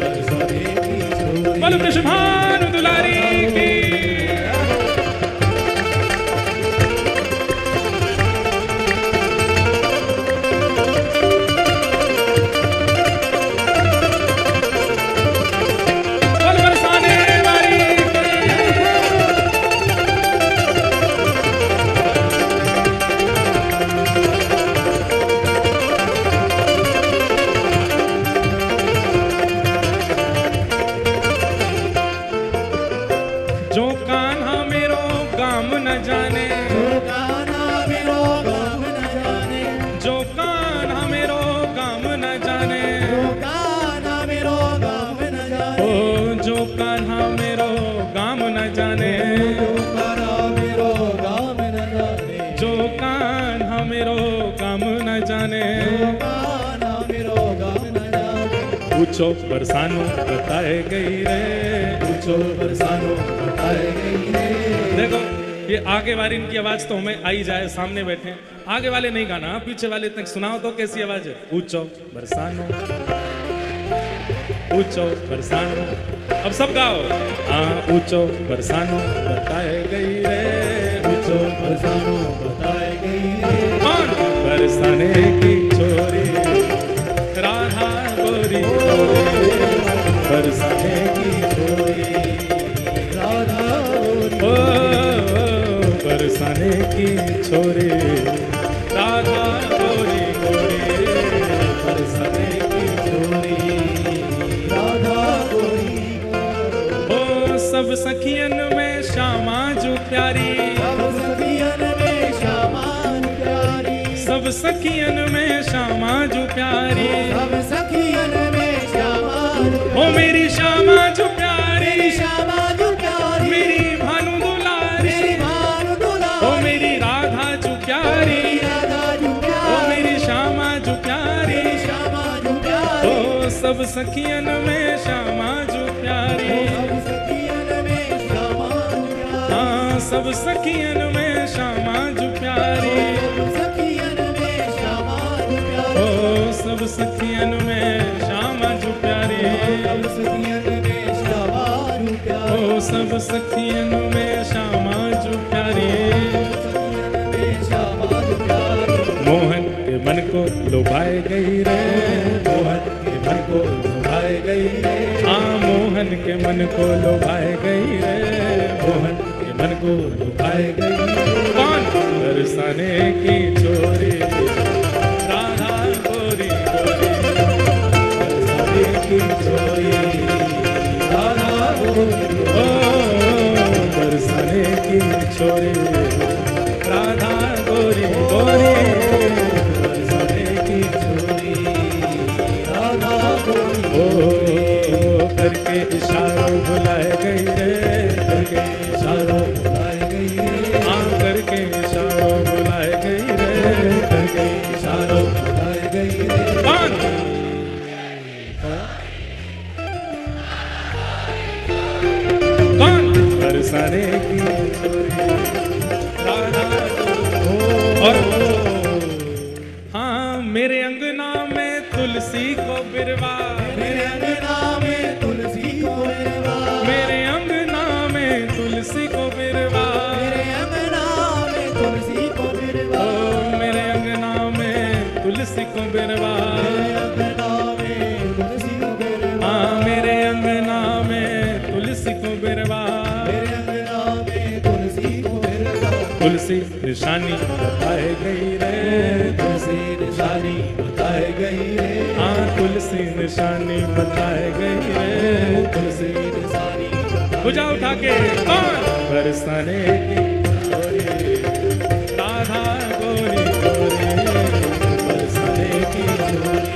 बरसाने की चोरी बल वृषभानु दुलारी की। बल बरसाने वाली जो कान्हा मेरो गाम न जाने, जो कान्हा मेरो गाम न जाने जो कान्हा मेरो गाम न जाने, जो कान्हा मेरो गाम न जाने ओ जो कान्हा मेरो गाम न जाने, जो कान्हा मेरो गाम न जाने जो कान्हा मेरो गाम न जाने, जो कान्हा मेरो गाम न जाने पूछो बरसानो बताए गई रे, पूछो बरसानो बताए गई रे देखो ये आगे वाली इनकी आवाज तो हमें आई जाए, सामने बैठे हैं। आगे वाले नहीं गाना, पीछे वाले तक सुनाओ तो कैसी आवाज है। पूछो बरसानो, पूछो बरसानो, अब सब गाओ। हाँ पूछो बरसानो बताए गई रे, पूछो बरसानो बताए गई रे कौन? बरसाने की चोरी राधा गोरी, बरसाने की छोरी राधा गोरी ओ बरसाने की छोरी राधा गोरी गोरी बरसाने की छोरी राधा गोरी ओ सब सखियन में श्यामा जो प्यारी सब सखियन में श्यामा जो प्यारी सब सखियन में श्यामा जो प्यारी सब सखियन में श्यामा जो ओ मेरी श्यामा जो प्यारी मेरी श्यामा जो प्यारी मेरी भानु दुलारी मेरी भानु दुलारी ओ मेरी राधा जो प्यारी राधा जो ओ प्यारी मेरी श्यामा जो प्यारी मेरी श्यामा जो प्यारी ओ सब सखियन में श्यामा जो प्यारी सब सखियन में श्यामा जो प्यारी हाँ सब सखियन में श्यामा जो प्यारी सब सखियन में श्यामा जो प्यारी ओ सब सखियन में श्यामा जो प्यारी सब सखियन में श्यामा जो प्यारी ओ सब सखियन में श्यामा जो प्यारी सखियन में श्यामा जो प्यारी मोहन के मन को लुभाए गई रे मोहन के मन को लुभाए गई रे हाँ मोहन के मन को लुभाए गई रे मोहन के मन को लुभाए गई कौन बरसाने की छोरी राधा गोरी गोरी बरसाने की छोरी राधा गोरी ओ बरसाने की छोरी राधा गोरी गोरी बरसाने की छोरी राधा गोरी ओ करके इशारों बुलाए गई रे करके इशारों बुलाए गई रे हाँ करके इशारों बुलाए गई रे करके इशारों बुलाए गई रे कौन कौन बरसाने की छोरी राधा और हाँ मेरे अंगना में तुलसी को बिरवा मेरे अंगना में तुलसी को बिरवा मेरे अंगना में तुलसी को बिरवा मेरे अंगना में तुलसी को बिरवा ओ मेरे अंगना में तुलसी को बिरवा मेरे अंगना में तुलसी को बिरवा हाँ मेरे अंगना में तुलसी को बिरवा मेरे अंगना में तुलसी को बिरवा तुलसी निशानी बताए गई रे तुलसी निशानी बताए गई रे हाँ तुलसी निशानी बताए गई रे तुलसी निशानी भुजा उठा के कौन बरसाने की छोरी राधा गोरी गोरी बरसाने की छोरी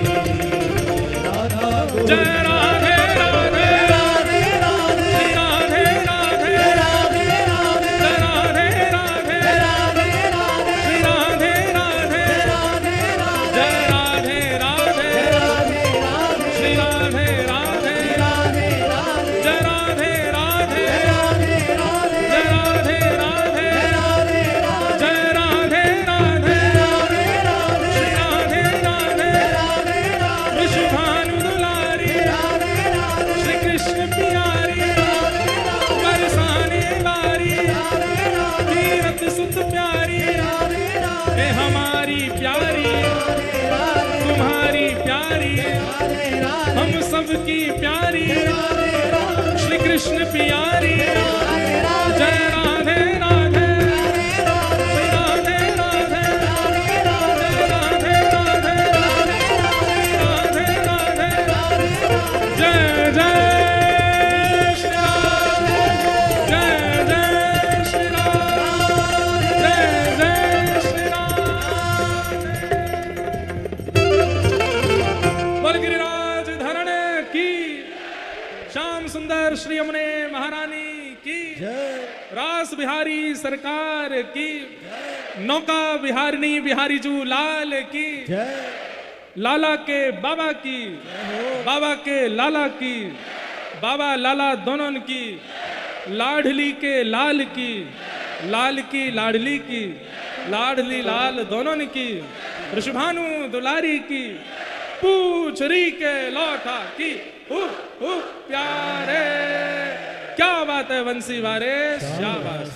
राधा गोरी जय राधे राधे राधे राधे राधे राधे राधे राधे जय राधे राधे राधे राधे श्री राधे राधे राधे राधे जय राधे राधे राधे राधे श्री राधे राधे राधे राधे जय राधे राधे राधे राधे जय राधे राधे राधे राधे जय राधे राधे राधे राधे श्री राधे राधे राधे राधे विश्व भानु दुलारी राधे राधे श्री कृष्ण प्यारी बरसाने वारी तीरथ सुत प्यारी ए हमारी प्यारी तुम्हारी प्यारी हम सबकी प्यारी श्री कृष्ण प्यारी जय राधे राधे श्री राधे राधे जय राधे राधे राधे राधे जय जय श्री राम जय जय श्री राम जय जय श्री राम बोल गिरिराज धरणे की श्याम सुंदर श्री यमुने महारानी की रास बिहारी सरकार की नौका बिहारिणी बिहारी जू लाल की लाला के बाबा की बाबा के लाला की बाबा लाला दोनों की लाडली के लाल की लाडली की लाडली लाल दोनों की ऋषभानु दुलारी की पूछरी के लौटा की प्यारे क्या बात है वंशी वारे शाबाश।